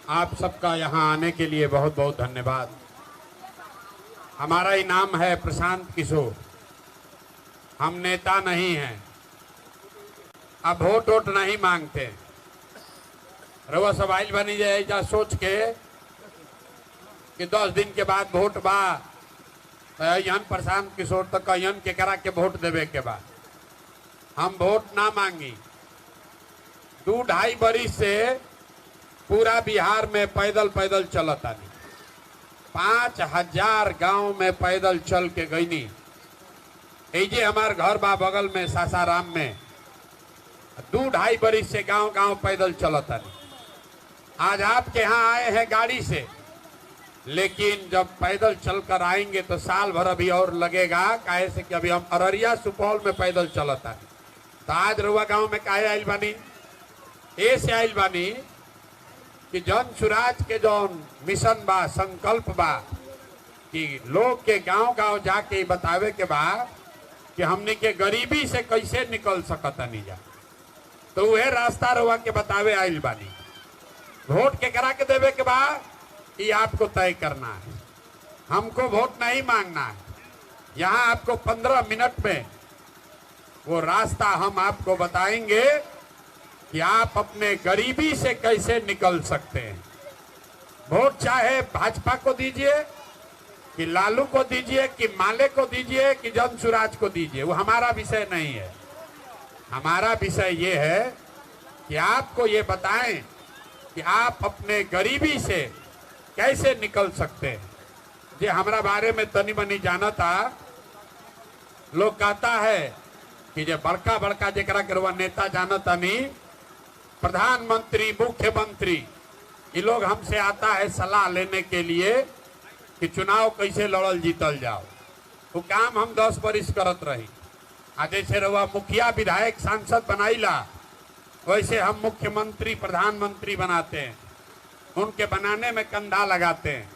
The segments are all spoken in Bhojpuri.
आप सबका यहाँ आने के लिए बहुत बहुत धन्यवाद। हमारा ही नाम है प्रशांत किशोर। हम नेता नहीं हैं, अब वोट वोट नहीं मांगते। रउआ सब आइल बनी जाए जा सोच के कि 10 दिन के बाद वोट बा यन प्रशांत किशोर तक यन के करा के वोट देवे के बाद हम वोट ना मांगी। 2-2.5 बरिस से पूरा बिहार में पैदल पैदल चलता नहीं। 5000 गांव में पैदल चल के गईनी। ऐजे हमार घर बा बगल में सासाराम में 2-2.5 बरिस से गांव गांव पैदल चलता नहीं। आज आपके यहाँ आए हैं गाड़ी से, लेकिन जब पैदल चलकर आएंगे तो साल भर अभी और लगेगा। काहे से कि अभी हम अररिया सुपौल में पैदल चलता है। तो आज रुआ गांव में काहे आइल बानी? ऐसे आइल बानी कि जन सुराज के जौन मिशन बा, संकल्प बा कि लोग के गांव गांव जाके बतावे के बा कि हमने के गरीबी से कैसे निकल सकता नहीं जा। तो वह रास्ता रुआ के बतावे आइल बानी। वोट के करा के देवे के बा ये आपको तय करना है। हमको वोट नहीं मांगना है। यहाँ आपको 15 मिनट में वो रास्ता हम आपको बताएंगे कि आप अपने गरीबी से कैसे निकल सकते हैं। वोट चाहे भाजपा को दीजिए कि लालू को दीजिए कि माले को दीजिए कि जन सुराज को दीजिए, वो हमारा विषय नहीं है। हमारा विषय ये है कि आपको ये बताएं कि आप अपने गरीबी से कैसे निकल सकते हैं। जे हमारा बारे में तनी मनी जाना था, लोग कहता है कि जे बड़का बड़का जरा के नेता जानता नहीं, प्रधानमंत्री मुख्यमंत्री, ये लोग हमसे आता है सलाह लेने के लिए कि चुनाव कैसे लड़ल जीतल जाओ। वो काम हम 10 बरिस करत रही। आज जैसे रउआ मुखिया विधायक सांसद बनाईला, वैसे हम मुख्यमंत्री प्रधानमंत्री बनाते हैं। उनके बनाने में कंधा लगाते हैं,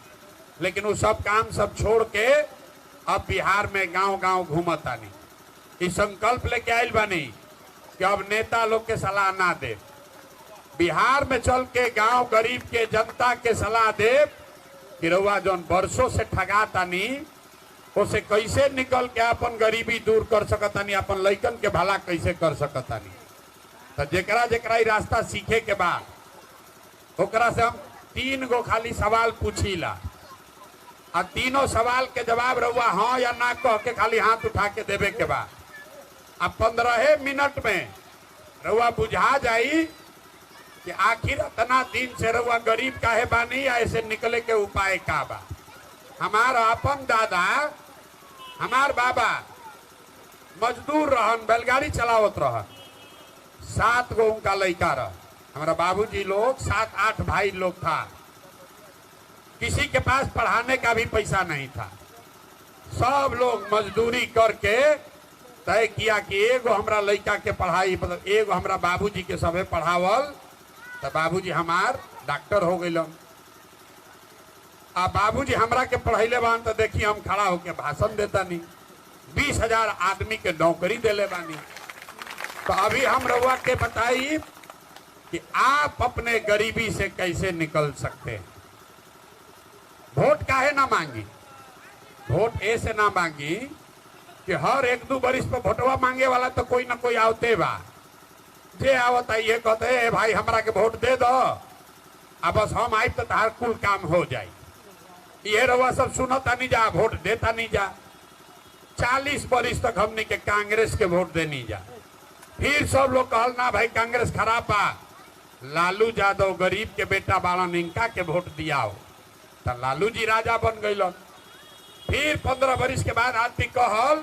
लेकिन वो सब काम सब छोड़ के अब बिहार में गांव गांव घूमता नहीं। इस संकल्प लेके आइल बानी कि अब नेता लोग के सलाह ना दे, बिहार में चल के गांव गरीब के जनता के सलाह दे कि रउआ जौन बरसों से ठगाता नहीं, उसे कैसे निकल के अपन गरीबी दूर कर सकता नहीं, अपन लइकन के भला कैसे कर सकता नहीं। तो जेकरा जेकरा ई रास्ता सीखे के बाद ओकरा से हम 3 गो खाली सवाल पूछीला और तीनों सवाल के जवाब रहुआ हाँ या ना कह के खाली हाथ उठा के देवे के बाद अब 15 मिनट में रहुआ बुझा जाई कि आखिर इतना दिन से रहुआ गरीब काहे बानी, ऐसे निकले के उपाय का बा। हमार अपन दादा, हमार बाबा मजदूर रहन, बैलगाड़ी चलावत रहन। 7 गो उनका लड़का रह। हमारा बाबूजी लोग 7-8 भाई लोग था। किसी के पास पढ़ाने का भी पैसा नहीं था। सब लोग मजदूरी करके तय किया कि एगो हमरा लड़का के पढ़ाई, मतलब एगो हमरा बाबूजी के सबे पढ़ावल। तो बाबूजी हमार डॉक्टर हो गए। आ बाबूजी हमरा के पढ़ैले बान तो देखिए हम खड़ा होके भाषण देता नहीं। 20,000 आदमी के नौकरी देले बानी। तो अभी हम रउआ के बताई कि आप अपने गरीबी से कैसे निकल सकते हैं। वोट काहे ना मांगी? वोट ऐसे ना मांगी कि हर 1-2 बरिस पर वोटवा मांगे वाला तो कोई ना कोई आवते बा। जे आवता ये कहते है भाई हमरा के वोट दे दो, अब बस हम आई तो तार कुल काम हो जाए। ये रउआ सब सुनता नहीं जा, वोट देता नहीं जा। 40 बरिस तक हमने के कांग्रेस के वोट देनी जा। फिर सब लोग कहल ना भाई कांग्रेस खराब बा, लालू यादव गरीब के बेटा बालन, इनका के वोट दिया। तो लालू जी राजा बन गईलन। फिर 15 बरिस के बाद आदमी कहल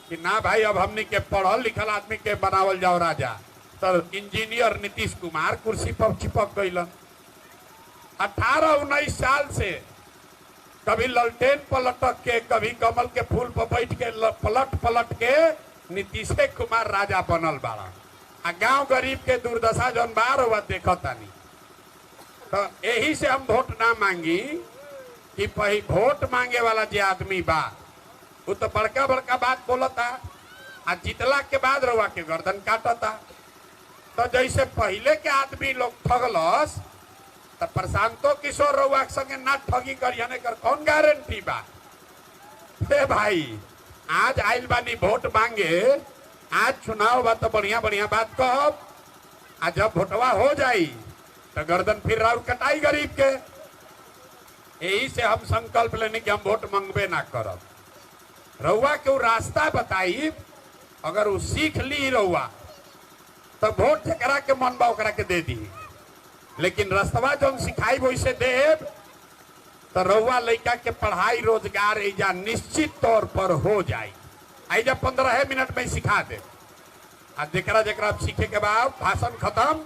कि ना भाई अब हमने के पढ़ल लिखल आदमी के बनावल जाओ राजा। तो इंजीनियर नीतीश कुमार कुर्सी पर चिपक गईलन। 18-19 साल से कभी ललटेन पर लटक के, कभी कमल के फूल पर बैठ के पलट पलट के नीतीश कुमार राजा बनल बाड़ा। आ गांव गरीब के दुर्दशा जौन बार हुआ देखता नहीं। तो यही से हम वोट ना मांगी कि वोट मांगे वाला जे आदमी बा वो तो बड़का बड़का बात बोलता, आ जीतला के बाद रउआ के गर्दन काटता। तो जैसे पहले के आदमी लोग ठगलस तो प्रशांतो किशोर रउआ के संगे ना ठगी करियने कर कौन गारंटी बा? हे भाई, आज आइल बानी वोट मांगे, आज चुनाव बा तो बढ़िया बढ़िया बात कहब, आज जब वोटवा हो जाई तो गर्दन फिर राउर कटाई गरीब के। यही से हम संकल्प लेने कि हम वोट मांगबे ना करब। रउआ के रास्ता बताई, अगर वो सीख ली रउआ तो वोट जरा के मन बा ओकरा के दे दी, लेकिन रास्ता जो सिखाई वैसे देव तो रउआ लड़का के पढ़ाई रोजगार एजा निश्चित तौर पर हो जाए। आइजा 15 मिनट में सिखा दे। आज जरा जरा सीखे के बाद भाषण खत्म।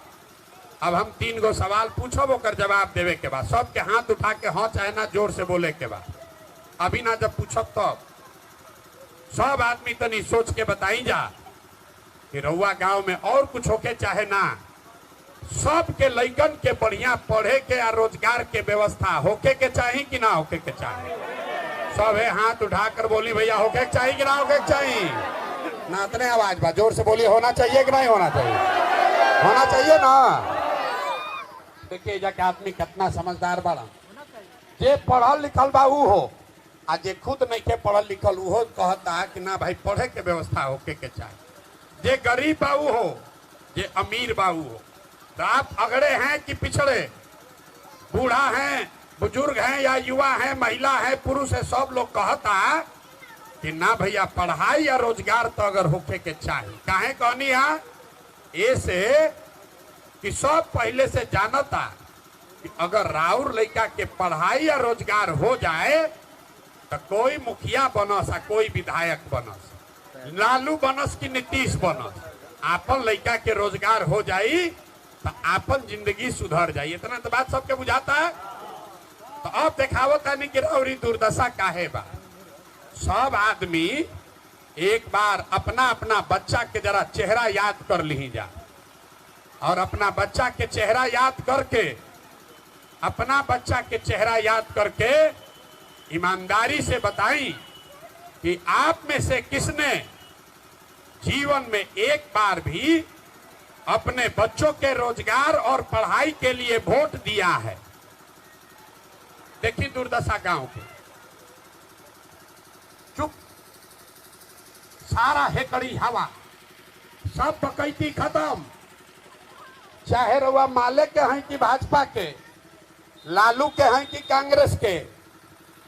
अब हम 3 गो सवाल पूछब, ओकर जवाब देवे के बाद सबके हाथ उठा के हाँ चाहे ना जोर से बोले के बाद। अभी ना जब पूछब तब सब आदमी तनी सोच के बताई जा कि रउआ गांव में और कुछ होके चाहे ना, सबके लइकन के बढ़िया पढ़े के या रोजगार के व्यवस्था होके के चाहिए कि ना होके के चाहिए? सब है हाथ उठाकर बोली भैया होके के चाहिए कि ना होके के चाहिए? ना इतने आवाज बा, जोर से बोली होना चाहिए कि नहीं होना चाहिए? होना चाहिए ना। देखिए जाके आदमी कितना समझदार बड़ा, जे पढ़ल लिखल बा ऊ हो, आ जे खुद नहीं के पढ़ल लिखल ऊ हो कहता कि ना भाई पढ़े के व्यवस्था होके के चाहिए। जे गरीब बा ऊ हो, जे अमीर बा ऊ हो, तो आप अगड़े हैं कि पिछड़े, बूढ़ा हैं, बुजुर्ग हैं या युवा हैं, महिला है, पुरुष है, सब लोग कहता कि ना भैया पढ़ाई या रोजगार तो अगर होके के चाहिए। काहे कहनी है? ऐसे कि सब पहले से जानता कि अगर राउर लड़का के पढ़ाई या रोजगार हो जाए तो कोई मुखिया बनस, कोई विधायक बनस, लालू बनस कि नीतीश बनस, आपन लड़का के रोजगार हो जाई तो आपन जिंदगी सुधर जाई। इतना तो बात सबके बुझाता है। तो अब देखावता नहीं कि रउरी दुर्दशा काहे बा। सब आदमी एक बार अपना अपना बच्चा के जरा चेहरा याद कर ली जा, और अपना बच्चा के चेहरा याद करके, अपना बच्चा के चेहरा याद करके ईमानदारी से बताई कि आप में से किसने जीवन में एक बार भी अपने बच्चों के रोजगार और पढ़ाई के लिए वोट दिया है। देखिए दुर्दशा गांव के, चुप, सारा हेकड़ी हवा, सब डकैती खत्म। चाहे रउआ माले के हैं कि भाजपा के, लालू के हैं कि कांग्रेस के,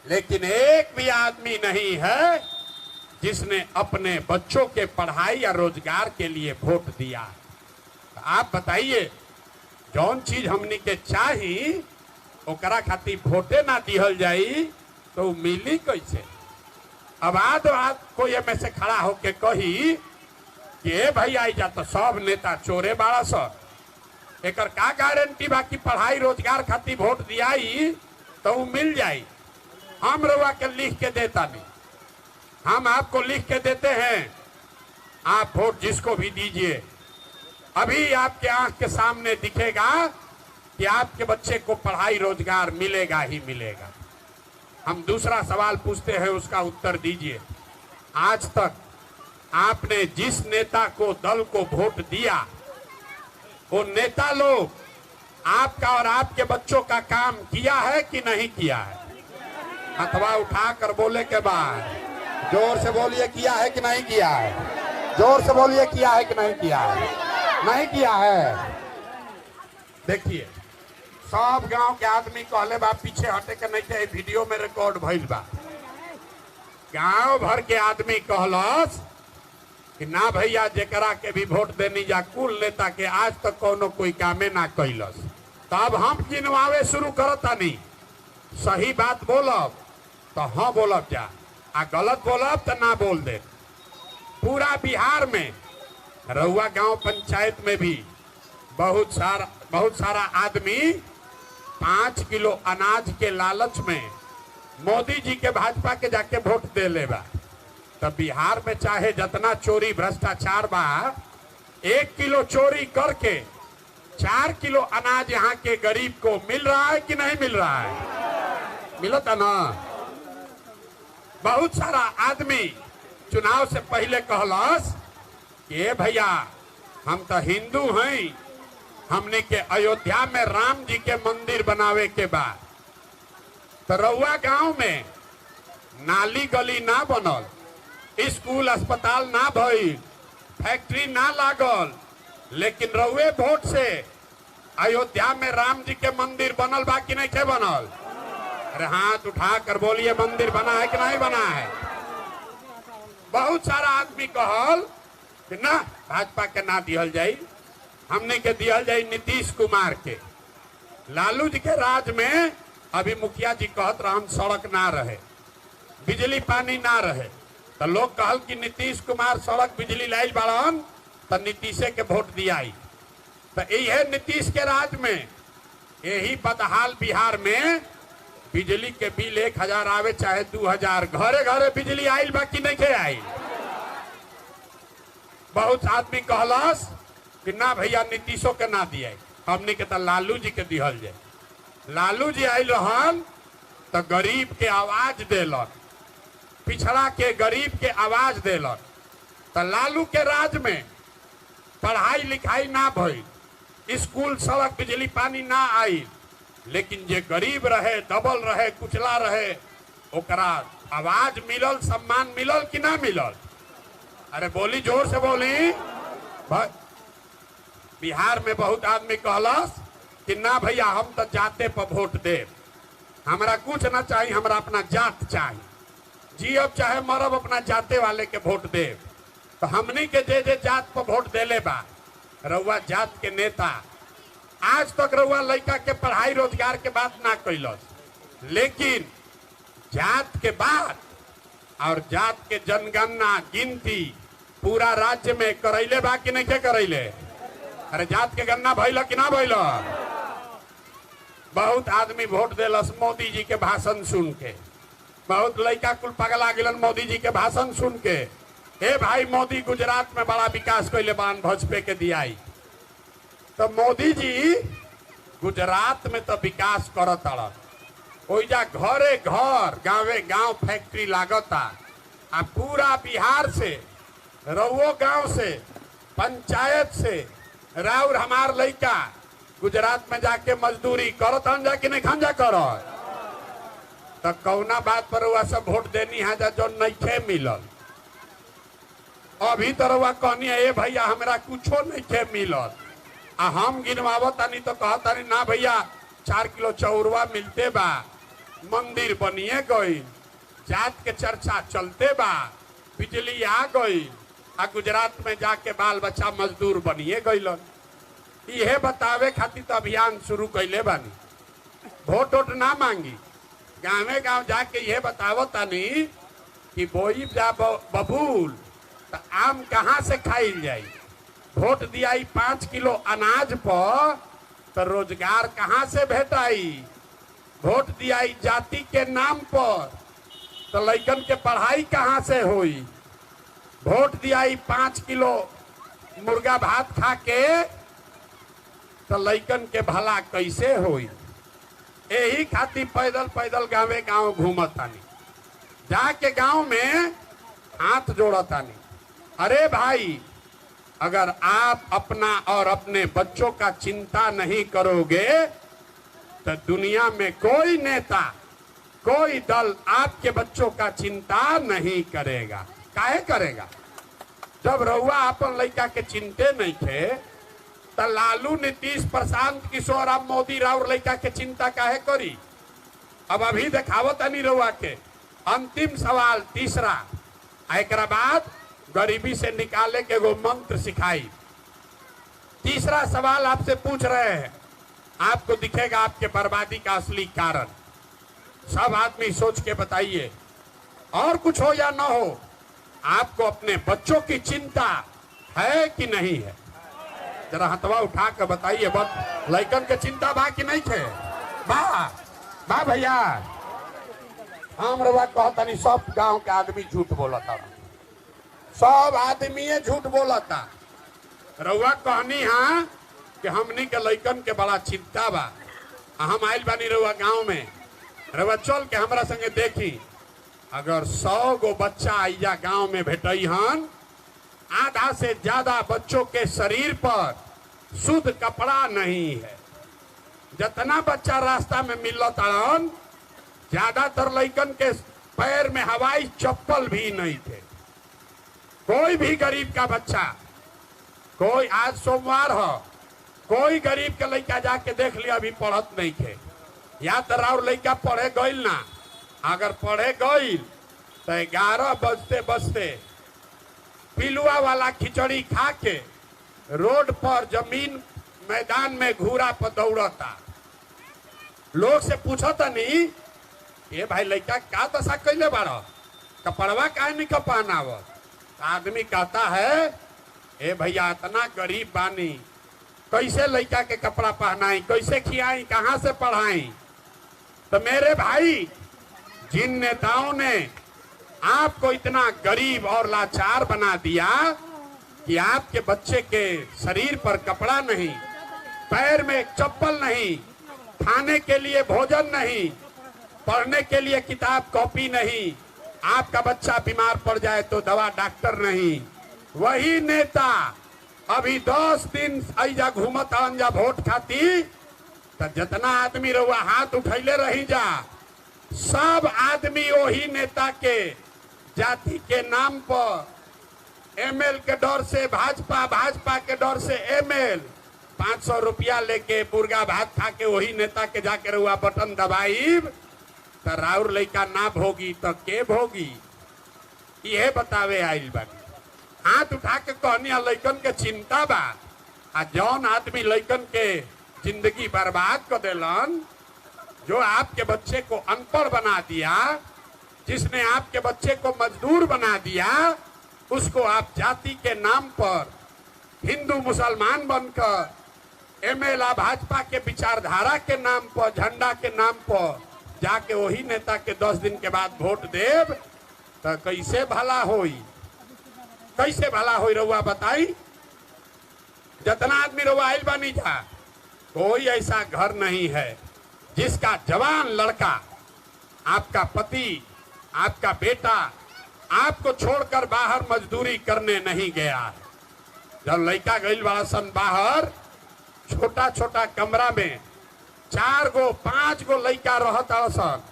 लेकिन एक भी आदमी नहीं है जिसने अपने बच्चों के पढ़ाई या रोजगार के लिए वोट दिया। तो आप बताइए, जौन चीज हमनी के चाहिए ओकरा खातिर वोटे ना दिहल जाई तो मिली कैसे? अब आज कोई में से खड़ा होके कही कि ए भाई आई जा तो सब नेता चोरे बाड़ा सब, एकर का गारंटी बाकी पढ़ाई रोजगार खातिर वोट दियाई तो वो मिल जाई? हम रउआ के लिख के देता नहीं, हम आपको लिख के देते हैं, आप वोट जिसको भी दीजिए, अभी आपके आंख के सामने दिखेगा कि आपके बच्चे को पढ़ाई रोजगार मिलेगा ही मिलेगा। हम दूसरा सवाल पूछते हैं, उसका उत्तर दीजिए। आज तक आपने जिस नेता को, दल को वोट दिया, वो नेता लोग आपका और आपके बच्चों का काम किया है कि नहीं किया है? हथवा उठा कर बोले के बाद जोर से बोलिए, किया है कि नहीं किया है? जोर से बोलिए, किया है कि नहीं किया है? नहीं किया है। देखिए सब गांव के आदमी कहले बा पीछे हटे के नहीं थे, वीडियो में रिकॉर्ड भइल बा। गांव भर के आदमी कहलस कि ना भैया जेकरा के भी वोट देनी जा, कुल नेता के आज तक कोनो कोई कामे ना कैलस। तब हम गिनवावे शुरू करतानी, सही बात बोलब तो हाँ बोलब जा, आ गलत बोलब तो ना बोल दे। पूरा बिहार में, रउआ गांव पंचायत में भी बहुत सारा आदमी 5 किलो अनाज के लालच में मोदी जी के भाजपा के जाके वोट दे लेबा। तब बिहार में चाहे जितना चोरी भ्रष्टाचार बा, 1 किलो चोरी करके 4 किलो अनाज यहाँ के गरीब को मिल रहा है कि नहीं मिल रहा है? मिलता ना। बहुत सारा आदमी चुनाव से पहले कहलस कि भैया हम तो हिंदू हैं, हमने के अयोध्या में राम जी के मंदिर बनावे के बाद तो रउआ गांव में नाली गली ना बनल, स्कूल अस्पताल ना भइल, फैक्ट्री ना लागल, लेकिन रउए वोट से अयोध्या में राम जी के मंदिर बनल बा कि नहीं के बनल? अरे हाथ उठा कर बोलिए, मंदिर बना है कि नहीं बना है? बहुत सारा आदमी कहल कि ना भाजपा के ना दिहल जाई, हमने के दिहल जाई नीतीश कुमार के। लालू जी के राज में अभी मुखिया जी कहत रहन सड़क ना रहे, बिजली पानी ना रहे, तो लोग कहल कि नीतीश कुमार सड़क बिजली लाइल बाड़न तो नीतीशे के वोट दियाई। तो यही नीतीश के राज में यही बदहाल बिहार में बिजली के बिल 1000 आवे चाहे 2000, घरे घरे बिजली आइल बा कि नहीं के आइल? बहुत आदमी कहलस कि ना भैया नीतीशों के ना दिए, हमने के तो लालू जी के दिहल जाए। लालू जी आइल रहन तो गरीब के आवाज देलन, पिछड़ा के गरीब के आवाज देलन। तो लालू के राज में पढ़ाई लिखाई ना भइल, स्कूल सड़क बिजली पानी ना आई, लेकिन जे गरीब रहे, दबल रहे, कुचला रहे, ओकरा आवाज मिलल, सम्मान मिलल कि ना मिलल? अरे बोली, जोर से बोली। बिहार में बहुत आदमी कहलस कि ना भैया हम तो जाते पर वोट देव, हमरा कुछ ना चाहिए, हमरा अपना जात चाहिए, जियब चाहे मरब अपना जाते वाले के वोट देव। तो हमनी के जे जात पर वोट देले बा, रउआ जात के नेता आज तक रउआ लड़का के पढ़ाई रोजगार के बात ना कैलस, लेकिन जात के बात और जात के जनगणना गिनती पूरा राज्य में करैले बा कि नहीं के करैले? अरे जात के गणना भइल कि ना भइल? बहुत आदमी वोट देलस मोदी जी के भाषण सुन के, बहुत लड़का कुल पगला गिलन मोदी जी के भाषण सुन के। हे भाई, मोदी गुजरात में बड़ा विकास कैले बान, भाजपा के दियाई। तो मोदी जी गुजरात में तो विकास करत अड़न, ओइजा घरे घर गाँवे गांव फैक्ट्री लागता। आ पूरा बिहार से, रउओ गांव से, पंचायत से राउर हमार लड़का गुजरात में जाके मजदूरी करत हन जा कि नहीं खंजा करत? तो कौना बात पर रउआ सब वोट देनी है जो नहीं मिलल? अभी तो रउआ कहनी है ए भैया हमरा कुछो नहीं मिलल, आ हम गिनवावतानी तो कहतानी ना भैया 4 किलो चौरवा मिलते बा, मंदिर बनिए गई, जात के चर्चा चलते बा, बिजली आ गई, आ गुजरात में जाके बाल बच्चा मजदूर बनिए गईलन। ये बतावे खातिर तो अभियान शुरू कैले बानी। वोट वोट ना मांगी, गाँवे गाँव जाके ये बतावतानी कि बोई जा बबूल तो आम कहाँ से खाइल जाई, वोट दियाई 5 किलो अनाज पर तो रोजगार कहाँ से भेटाई, वोट दियाई जाति के नाम पर तो लइकन के पढ़ाई कहाँ से हुई, वोट दियाई 5 किलो मुर्गा भात खा के तो लइकन के भला कैसे हुई। यही खातिर पैदल पैदल गाँवे गाँव घूमतानी, जाके गाँव में हाथ जोड़तानी। अरे भाई, अगर आप अपना और अपने बच्चों का चिंता नहीं करोगे तो दुनिया में कोई नेता, कोई दल आपके बच्चों का चिंता नहीं करेगा। काहे करेगा? जब रउआ अपन लड़का के चिंते नहीं थे तो लालू, नीतीश, प्रशांत किशोर अब मोदी राउर लड़का के चिंता काहे करी? अब अभी देखावत नहीं रउआ के। अंतिम सवाल तीसरा, एक बाद गरीबी से निकाले के वो मंत्र सिखाई। तीसरा सवाल आपसे पूछ रहे हैं, आपको दिखेगा आपके बर्बादी का असली कारण। सब आदमी सोच के बताइए, और कुछ हो या ना हो, आपको अपने बच्चों की चिंता है कि नहीं है? जरा हथवा उठा कर बताइए, बस लइकन के चिंता बा कि नहीं थे? बा भैया, हम रवा कहता सब गांव के आदमी झूठ बोलता, सब आदमी झूठ बोलता। रउआ कहनी हाँ कि हमनी के लइकन के बड़ा चिंता बा, हम आइल बानी रउआ गांव में, रउआ चल के हमरा संगे देखी। अगर 100 गो बच्चा आइजा गांव में भेटई हन, आधा से ज्यादा बच्चों के शरीर पर शुद्ध कपड़ा नहीं है, जितना बच्चा रास्ता में मिलत अड़न, ज्यादातर लइकन के पैर में हवाई चप्पल भी नहीं थे। कोई भी गरीब का बच्चा, कोई आज सोमवार हो, कोई गरीब के लइका जाके देख लिया अभी पढ़त नहीं थे। या तो और लइका पढ़े गईल ना, अगर पढ़े गईल तो 11 बजते बजते पिलुआ वाला खिचड़ी खा के रोड पर जमीन मैदान में घूरा पर दौड़ता। लोग से पूछता नहीं, ये भाई लड़का क्या दशा कैले बाड़ा, कपड़वा काहे नहीं कपानावत। आदमी कहता है, ए भैया इतना गरीब बानी, कैसे लड़का के कपड़ा पहनाई, कैसे खियाई, कहाँ से पढ़ाई। तो मेरे भाई, जिन नेताओं ने आपको इतना गरीब और लाचार बना दिया कि आपके बच्चे के शरीर पर कपड़ा नहीं, पैर में चप्पल नहीं, खाने के लिए भोजन नहीं, पढ़ने के लिए किताब कॉपी नहीं, आपका बच्चा बीमार पड़ जाए तो दवा डॉक्टर नहीं, वही नेता अभी 10 दिन ऐजा घूमत जा वोट खाती। तो जितना आदमी रहुआ हाथ उठैले रही जा, सब आदमी वही नेता के जाति के नाम पर एमएल के डर से भाजपा, भाजपा के डर से एमएल 500 रुपया लेके मुर्गा भात खा के वही नेता के जाके रहुआ बटन दबाइब तो राउर लइका ना भोगी तो के भोगी। ये बतावे आइल बानी। हाथ उठा के कहनिया लइकन के चिंता बा। आ जौन आदमी लइकन के जिंदगी बर्बाद कर देलन, जो आपके बच्चे को अनपढ़ बना दिया, जिसने आपके बच्चे को मजदूर बना दिया, उसको आप जाति के नाम पर हिंदू मुसलमान बनकर एमएलए भाजपा के विचारधारा के नाम पर, झंडा के नाम पर जाके वही नेता के 10 दिन के बाद वोट देव तो कैसे भला होई, कैसे भला होई रहुआ बताई। जितना आदमी रहुआ आइल बानी जा, कोई ऐसा घर नहीं है जिसका जवान लड़का, आपका पति, आपका बेटा आपको छोड़कर बाहर मजदूरी करने नहीं गया है। जब लड़का गईल बड़ा सन बाहर, छोटा छोटा कमरा में 4 गो 5 गो लड़का रहता सन,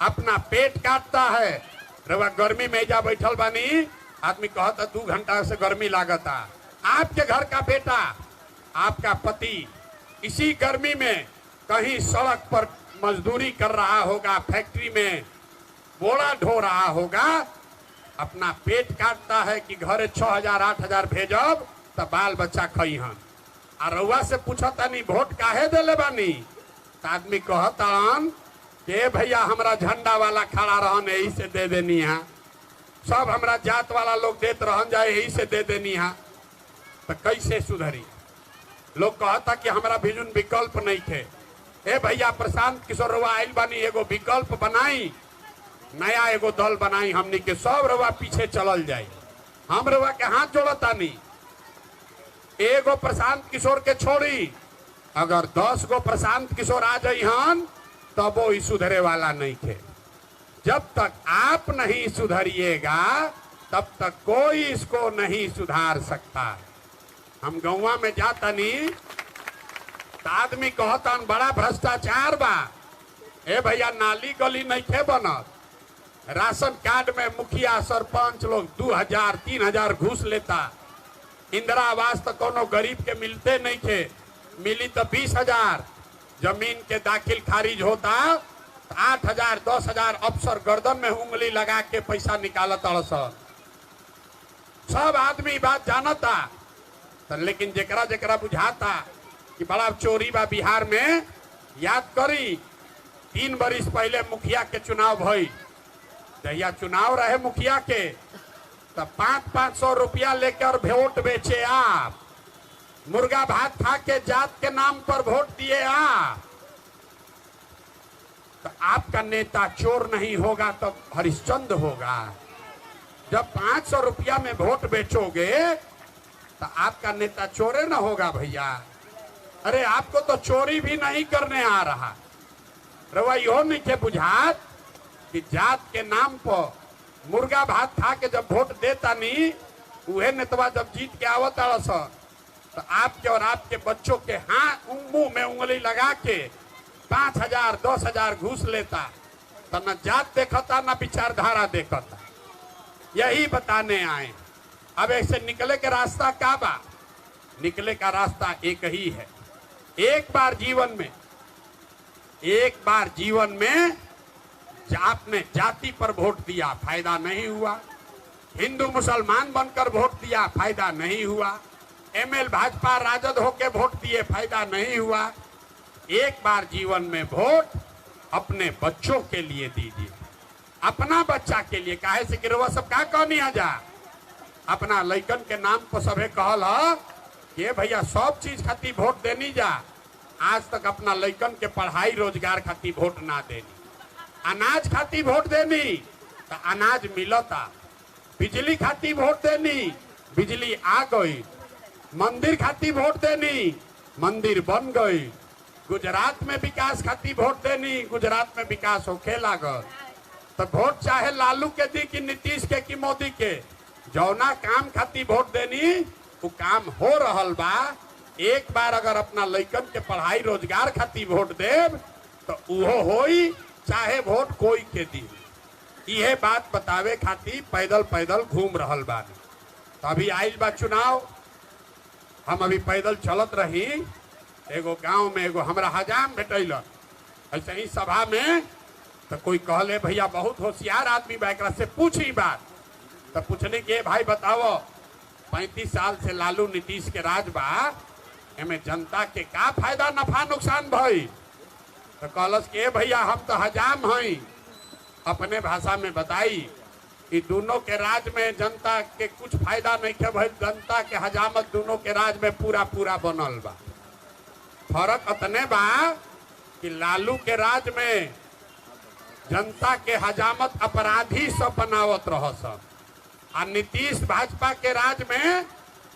अपना पेट काटता है। रवा गर्मी में जा बैठल बानी, आदमी कहता 2 घंटा से गर्मी लागता। आपके घर का बेटा, आपका पति इसी गर्मी में कहीं सड़क पर मजदूरी कर रहा होगा, फैक्ट्री में बोरा ढो रहा होगा, अपना पेट काटता है कि घरे 6000 8000 भेजब तो बाल बच्चा खइहन। आ रउआ से पूछता नहीं वोट काहे देले बानी, तो आदमी कहतन के भैया हमरा झंडा वाला खड़ा रहन यही से दे देनी है, सब हमरा जात वाला लोग देत रहन जाए यही से दे देनी है। तो कैसे सुधरी। लोग कहता कि हमरा भिजुन विकल्प नहीं थे। ए भैया प्रशांत किशोर रउआ आइल बानी, एगो विकल्प बनाई, नया एगो दल बनाई, हमनी के सब रउआ पीछे चलल जाए। हम रउआ के हाथ जोड़तानी, एगो प्रशांत किशोर के छोड़ी, अगर 10 गो प्रशांत किशोर आ जाइहन तब वो सुधरे वाला नहीं थे। जब तक आप नहीं सुधरिएगा तब तक कोई इसको नहीं सुधार सकता। हम गौवा में जाता नहीं तो आदमी कहतन बड़ा भ्रष्टाचार बा। ए भैया नाली गली नहीं थे बनत, राशन कार्ड में मुखिया सरपंच लोग 2000 3000 घूस लेता। इंदिरा आवास तो कोनो गरीब के मिलते नहीं थे, मिली तो 20,000। जमीन के दाखिल खारिज होता तो 8,000 10,000 अफसर गर्दन में उंगली लगा के पैसा निकालत अड़सन। सब आदमी बात जानता, तो लेकिन जेकरा जेकरा बुझाता कि बड़ा चोरी बा बिहार में, याद करी 3 बरिस पहले मुखिया के चुनाव भई। जहिया चुनाव रहे मुखिया के तो 500-500 रुपया लेकर वोट बेचे आप, मुर्गा भात खा के जात के नाम पर वोट दिए आप। तो आपका नेता चोर नहीं होगा तो हरिश्चंद्र होगा। जब 500 रुपया में वोट बेचोगे तो आपका नेता चोरे न होगा भैया। अरे आपको तो चोरी भी नहीं करने आ रहा। रवा यो नहीं के बुझात कि जात के नाम पर मुर्गा भात खा के जब वोट देता नहीं, उहे नेतवा जब जीत के आवत अड़सन तो आपके और आपके बच्चों के हाथ मुंह में उंगली लगा के 5,000 10,000 घूस लेता तो न जात देखता न विचारधारा देखता। यही बताने आए। अब ऐसे निकले के रास्ता क्या बा? निकले का रास्ता एक ही है। एक बार जीवन में आपने जाति पर वोट दिया, फायदा नहीं हुआ। हिंदू मुसलमान बनकर वोट दिया, फायदा नहीं हुआ। एमएल भाजपा राजद होके वोट दिए, फायदा नहीं हुआ। एक बार जीवन में वोट अपने बच्चों के लिए दीजिए, अपना बच्चा के लिए। काहे से गिरवा सब का कहनी आ जा अपना लइकन के नाम पर सभे कहल कि भैया सब चीज खातिर वोट देनी जा। आज तक अपना लइकन के पढ़ाई रोजगार खातिर वोट ना देनी, अनाज खातिर वोट देनी तो अनाज मिलता, बिजली खातिर वोट देनी, बिजली आ गई, मंदिर खातिर वोट देनी, मंदिर बन गई। गुजरात में विकास खातिर वोट देनी, गुजरात में विकास होखे लागल। तो वोट चाहे लालू के दी कि नीतीश के कि मोदी के, जौना काम खातिर वोट देनी वो काम हो रहल बा। एक बार अगर अपना लइकन के पढ़ाई रोजगार खातिर वोट देव तो उहो होई, चाहे वोट कोई के दी। यह बात बतावे खातिर पैदल पैदल घूम रहल बानी। तो अभी आइल बा चुनाव, हम अभी पैदल चलत रही, एगो गांव में एगो हमरा हजाम भेटल ऐसे ही सभा में। तो कोई कहले भैया बहुत होशियार आदमी बा, एकरा से पूछी बात। तो पूछने के भाई बताओ 35 साल से लालू नीतीश के राज बा, एमे जनता के का फायदा नफा नुकसान भई? तो कहलस के भैया हम तो हजाम हई। अपने भाषा में बताई कि दोनों के राज में जनता के कुछ फायदा नहीं के भाई, जनता के हजामत दोनों के राज में पूरा पूरा बनल बा। फर्क अतने बा कि लालू के राज में जनता के हजामत अपराधी सब बनावत रहस, और नीतीश भाजपा के राज में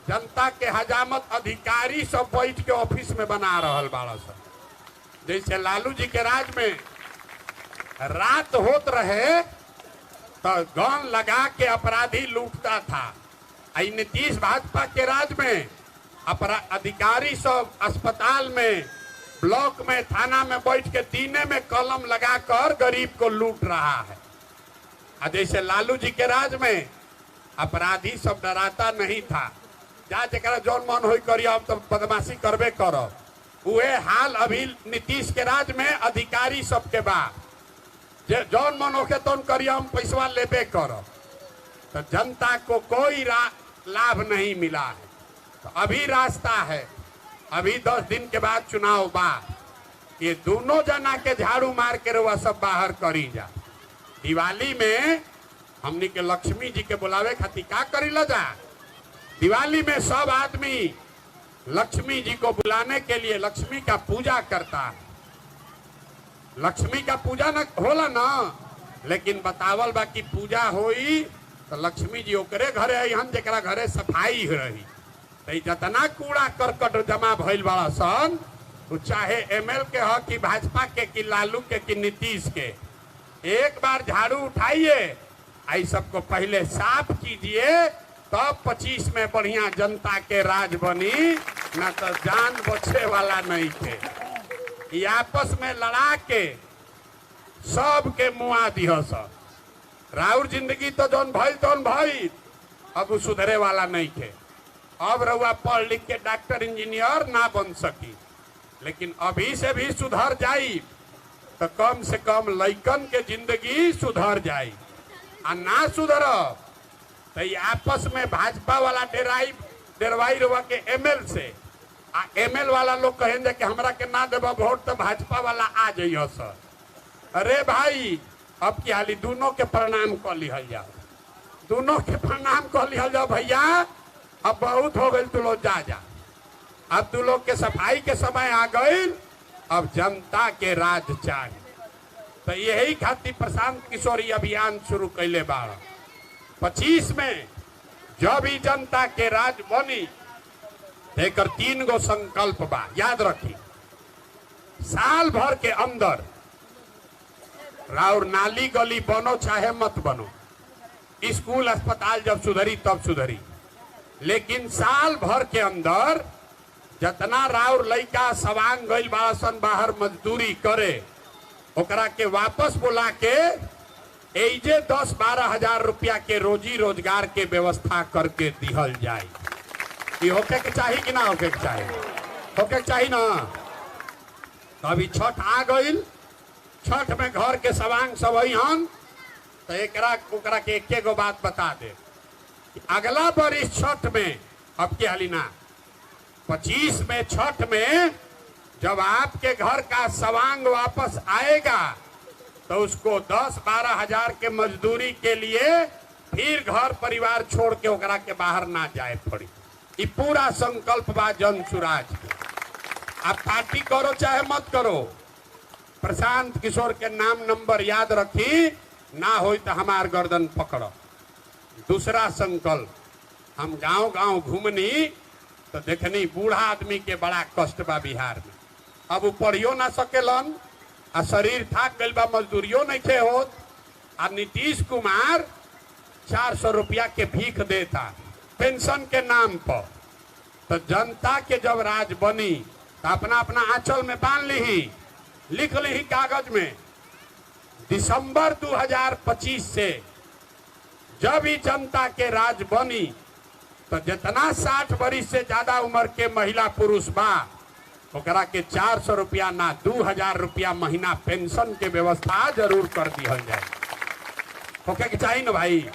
जनता के हजामत अधिकारी सब बैठ के ऑफिस में बना रहल बाड़ा सब। जैसे लालू जी के राज में रात होत रहे तो गन लगा के अपराधी लूटता था। नीतीश भाजपा के राज में अधिकारी सब अस्पताल में, ब्लॉक में, थाना में बैठ के दीने में कलम लगाकर गरीब को लूट रहा है। और जैसे लालू जी के राज में अपराधी सब डराता नहीं था, जा जरा जौन मन हो करिए, हम तो बदमाशी करबे करब। उहे हाल अभी नीतीश के राज में अधिकारी सबके बा, जौन मन होके तौन करिए, हम पैसा लेबे करब। तो जनता को कोई लाभ नहीं मिला है। तो अभी रास्ता है, अभी 10 दिन के बाद चुनाव बा, ये दोनों जना के झाड़ू मार के रउआ सब बाहर करी जा। दिवाली में हमनी के लक्ष्मी जी के बुलावे खातिर का करी ला जा? दिवाली में सब आदमी लक्ष्मी जी को बुलाने के लिए लक्ष्मी का पूजा करता है। लक्ष्मी का पूजा न होला ना, लेकिन बतावल बा कि पूजा होई तो लक्ष्मी जी ओकरे घरे अहन जरा घरे सफाई रही। तो जितना कूड़ा करकट जमा भइल बड़ा सन, चाहे एमएल के हो कि भाजपा के कि लालू के कि नीतीश के, एक बार झाड़ू उठाइए, आई सबको पहले साफ कीजिए, तब 25 में बढ़िया जनता के राज बनी, न तो जान बचे वाला नहीं थे। ये आपस में लड़ा के सब के मुआ दिह सब। राउर जिंदगी तो जौन भइल तौन भइल, अब वो सुधरे वाला नहीं थे। अब रउआ पढ़ लिख के डॉक्टर इंजीनियर ना बन सकी, लेकिन अभी से भी सुधर जाई तो कम से कम लइकन के जिंदगी सुधर जाई। आ ना सुधर तो ये आपस में भाजपा वाला डेरवाई रुआ के एमएल से, आ एमएल वाला लोग कहेंगे कि हमरा के ना देबा वोट तो भाजपा वाला आ जाइए सर। अरे भाई, अब की हाली दोनों के प्रणाम कर लिहल जाओ, दोनों के प्रणाम कर लिहल जाओ भैया। अब बहुत हो गई, तू लोग जा। अब तू लोग के सफाई के समय आ गई, अब जनता के राज चाहिए। तो यही खातिर प्रशांत किशोर अभियान शुरू कैले बाड़। 25 में जब भी जनता के राज बनी, एक 3 गो संकल्प बा, याद रखी। साल भर के अंदर राउर नाली गली बनो चाहे मत बनो, स्कूल अस्पताल जब सुधरी तब सुधरी, लेकिन साल भर के अंदर जितना राउर लइका सवांग गइल बासन बाहर मजदूरी करे ओकरा के वापस बुला के एजे 10-12 हजार रुपया के रोजी रोजगार के व्यवस्था करके दिहल जाए। ये होके के चाहिए कि ना होके के चाहिए? होके के चाहिए ना। तो अभी छठ आ गइल, छठ में घर के सवांग सब हन, तो एकरा ओकरा के एके गो बात बता दे। अगला बरिस छठ में, अब के हालिना 25 में छठ में जब आपके घर का सवांग वापस आएगा तो उसको 10-12 हजार के मजदूरी के लिए फिर घर परिवार छोड़ के ओकरा के बाहर ना जाए पड़ी। ये पूरा संकल्प बा जन सुराज के। आप पार्टी करो चाहे मत करो, प्रशांत किशोर के नाम नंबर याद रखी, ना हो तो हमार गर्दन पकड़ो। दूसरा संकल्प, हम गांव गांव घूमनी तो देखनी बूढ़ा आदमी के बड़ा कष्ट बा बिहार में। अब वो पढ़ियो ना सकेलन, आ शरीर थाक गइल बा, मजदूरियो नहीं थे होत। आ नीतीश कुमार 400 रुपया के भीख देता पेंशन के नाम पर। तो जनता के जब राज बनी तो अपना अपना आंचल में बांध ली, लिख ली कागज में, दिसंबर 2025 से जब ही जनता के राज बनी तो जितना 60 वर्ष से ज्यादा उम्र के महिला पुरुष बा ओकरा के 400 रुपया ना 2000 रुपया महीना पेंशन के व्यवस्था जरूर कर दिहल जाए। होके के चाहिए ना भाई।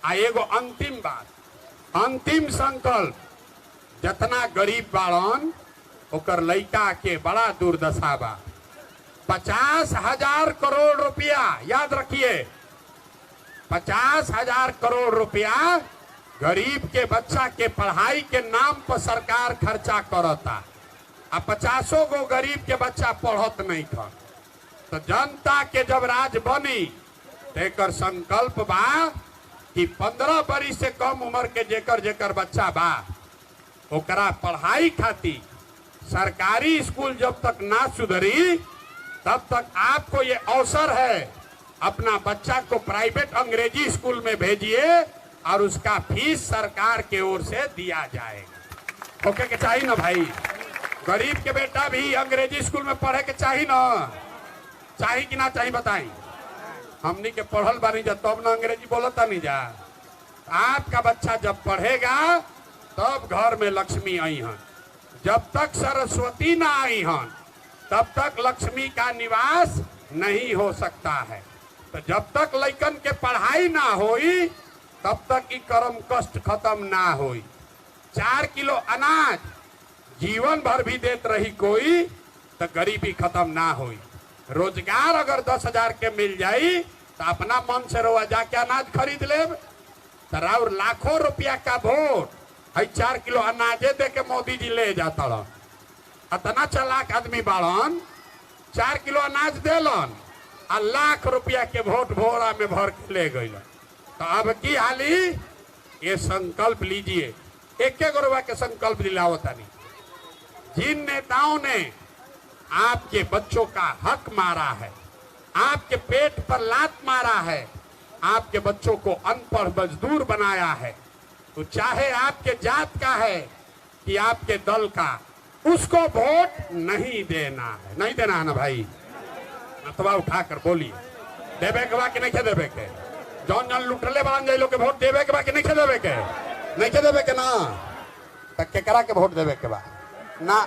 आ एगो अंतिम बात, अंतिम संकल्प, जितना गरीब बाड़न ओकर लइका के बड़ा दुर्दशा बा। 50,000 करोड़ रुपया, याद रखिए, 50,000 करोड़ रुपया गरीब के बच्चा के पढ़ाई के नाम पर सरकार खर्चा करता। आ 50 गो गरीब के बच्चा पढ़त नहीं था। तो जनता के जब राज बनी तो एक संकल्प बा कि 15 वर्ष से कम उम्र के जेकर जेकर बच्चा बा ओकरा पढ़ाई खातिर सरकारी स्कूल जब तक ना सुधरी तब तक आपको ये अवसर है, अपना बच्चा को प्राइवेट अंग्रेजी स्कूल में भेजिए और उसका फीस सरकार के ओर से दिया जाएगा। होके के चाहिए ना भाई। गरीब के बेटा भी अंग्रेजी स्कूल में पढ़े के चाहिए ना, चाहिए कि ना चाहिए बताई। हमनी के पढ़ल बानी जा तब ना अंग्रेजी बोलता नहीं जा। आपका बच्चा जब पढ़ेगा तब घर में लक्ष्मी आई हन। जब तक सरस्वती ना आई हन तब तक लक्ष्मी का निवास नहीं हो सकता है। तो जब तक लइकन के पढ़ाई ना होई तब तक की कर्म कष्ट खत्म ना होई। 4 किलो अनाज जीवन भर भी देत रही कोई तो गरीबी खत्म ना होई। रोजगार अगर 10,000 के मिल जाई तो अपना मन से रोआ जाके अनाज खरीद ले। तो लाखों रुपया का वोट है 4 किलो अनाजे दे के मोदी जी ले जाता रहा। अतना चालाक आदमी बाड़न, 4 किलो अनाज देलन आ लाख रुपया के वोट भोरा में भर के ले गई। तो अब की हाली ये संकल्प लीजिए, एक रुपया के संकल्प दिलावता नहीं। जिन नेताओं ने आपके बच्चों का हक मारा है, आपके पेट पर लात मारा है, आपके बच्चों को अनपढ़ मजदूर बनाया है, तो चाहे आपके जात का है कि आपके दल का, उसको वोट नहीं देना है। नहीं देना है ना भाई। अथवा उठाकर बोलिए, देवे के बा कि नहीं देवे के? जौन जौन लुटले बन जाए लोग के वोट देवे के बा कि नहीं देवे के? नहीं देवे के ना। तक केकरा के वोट देवे के बा ना,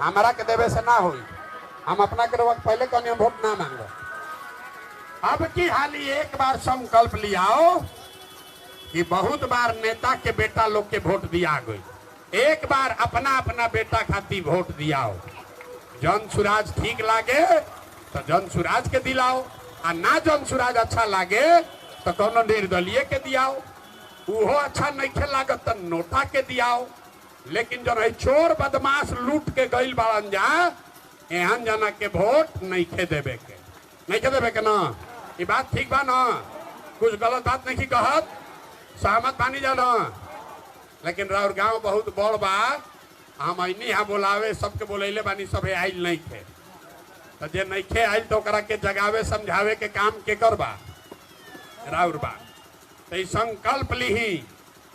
हमारा के देवे से ना हुई। हम अपना के वक्त पहले कहनी वोट ना मांगो। अब की हाली एक बार संकल्प लियाओ कि बहुत बार नेता के बेटा लोग के वोट दिया गई, एक बार अपना अपना बेटा खातिर वोट दियाओ। जन सुराज ठीक लागे तो जन सुराज के दिलाओ, आ ना जन सुराज अच्छा लागे तो कोनो निर्दलीय के दियाओ। उहो अच्छा नहीं लागत तो नोटा के दियाओ। लेकिन जन चोर बदमाश लूट के गइल बाड़न जा, एहन जना के वोट नहीं खे देवे के। नहीं खे देवे के ना। ये बात ठीक बा ना? कुछ गलत बात नहीं कहत, सहमत बानी जा ना? लेकिन राउर गांव बहुत बड़ बा, हम अइनी यहाँ बोलावे सबके बोलैले बानी, सबे आइल नहीं थे। तो जे नहीं थे आइल तो ओकरा के जगावे समझावे के काम के करबा राउर बा। तो ई संकल्प लीही,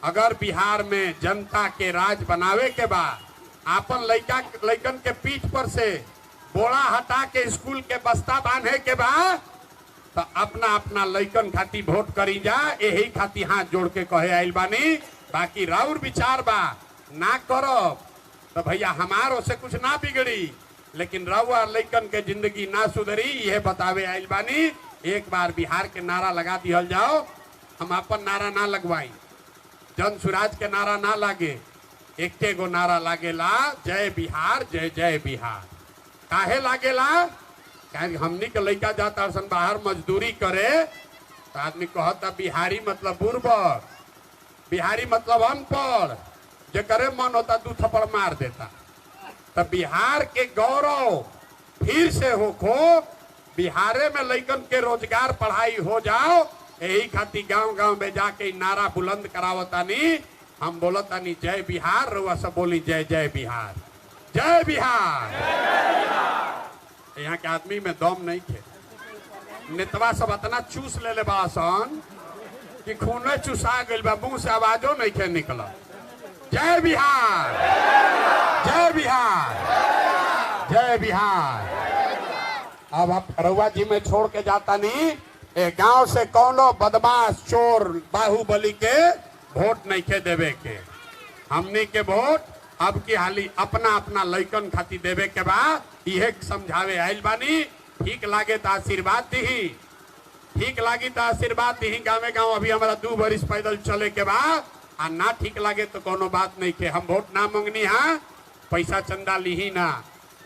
अगर बिहार में जनता के राज बनावे के बा आपन लइकन के पीठ पर से बोड़ा हटा के स्कूल के बस्ता बांधे के बाद तो अपना अपना लइकन खाती वोट करी जा, यही खाती हाथ जोड़ के कहे आइल बानी। बाकी राउर विचार बा ना करो तो भैया हमारो से कुछ ना बिगड़ी, लेकिन रउआ लइकन के जिंदगी ना सुधरी, यह बतावे आइल बानी। एक बार बिहार के नारा लगा दिहल जाओ, हम अपन नारा ना लगवाई, जन सुराज के नारा ना लागे, एक गो नारा लागेला जय बिहार जय जय बिहार। काहे लागेला? काहे हमनी के लइका जाता सन बाहर मजदूरी करे तो आदमी कहता बिहारी मतलब बुर्बक, बिहारी मतलब अनपढ़, जे करे मन होता दू थप्पड़ मार देता। तो बिहार के गौरव फिर से होखो, बिहारे में लइकन के रोजगार पढ़ाई हो जाओ, यही खातिर गांव गांव में जाके नारा बुलंद करावतानी। हम बोलतानी जय बिहार, रउआ सब बोली जय जय बिहार, जय बिहार। यहाँ के आदमी में दम नहीं थे, नेतवा सब इतना चूस ले बा सन कि खूने चुसा गइल बा, मुंह से आवाजो नहीं थे निकल। जय बिहार, जय बिहार, जय बिहार। अब आप रउआ जी में छोड़ के जाता नहीं, ए गांव से कौनो बदमाश चोर बाहुबली के वोट नहीं के देवे के। हमनी के वोट अब की हाली अपना अपना लइकन खाती देवे के बाद यह समझावे आइल बानी। ठीक लागे तो आशीर्वाद दी, ठीक लागी तो आशीर्वाद दी। गाँव गाँव अभी हमारा 2 बरिस पैदल चले के बाद, आ ना ठीक लागे तो कोनो बात नहीं के। हम वोट ना मांगनी, हाँ पैसा चंदा ली ना,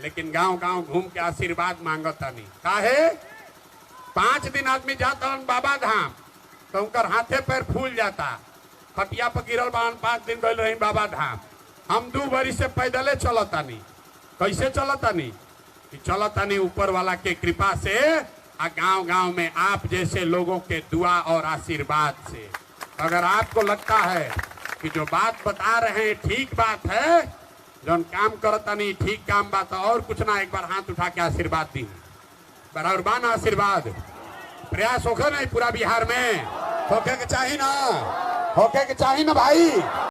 लेकिन गांव गांव घूम के आशीर्वाद मांगता नहीं। काहे? 5 दिन आदमी जाता बाबा धाम तो उनकर हाथे पैर फूल जाता, खटिया पर गिरल बान, 5 दिन गए रही बाबा धाम। हम 2 बरिस से पैदले चलतानी। कैसे चलतानी? चलतानी ऊपर वाला के कृपा से, आ गांव गांव में आप जैसे लोगों के दुआ और आशीर्वाद से। अगर आपको लगता है कि जो बात बता रहे हैं ठीक बात है, जो काम करता नहीं ठीक काम बात, और कुछ ना, एक बार हाथ उठा के आशीर्वाद दी। बराबर बान आशीर्वाद प्रयास होगा नहीं पूरा बिहार में, होके के चाहिए ना, होके के चाहिए ना भाई।